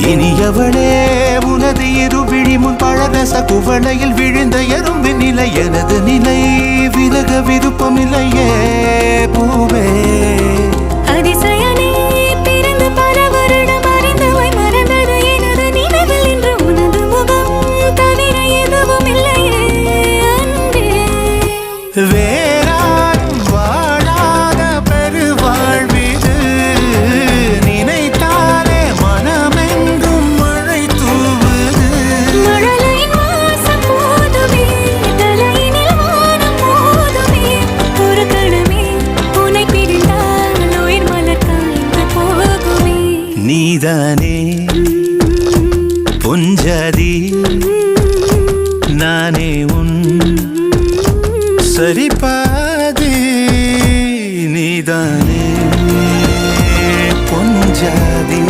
இனியவளே உனது இருவிழி முன் பழரச குவளையில் விழுந்த எறும்பின் நிலை எனது நிலை விலக விருப்பமில்லையே பூவே அதிசயனே பிறந்து பல வருடம் அறிந்தவை மறந்தது எனது நினைவில் இன்று உனது முகம் தவிர எதுவும் இல்லையே அன்பே வேறாரும் வாழாத பெருவாழ்விது நினைத்தாலே மனமெங்கும் மழை தூவுது மழலையின் வாசம் போதுமே தலையினில் வானம் போதுமே ஒரு கணமே உன்னை பிரிந்தால் உயிர் மலர் காய்ந்து போகுமே நீதானே பொஞ்சாதி நானே உன் சரிபாதி நீதானே பொஞ்சாதி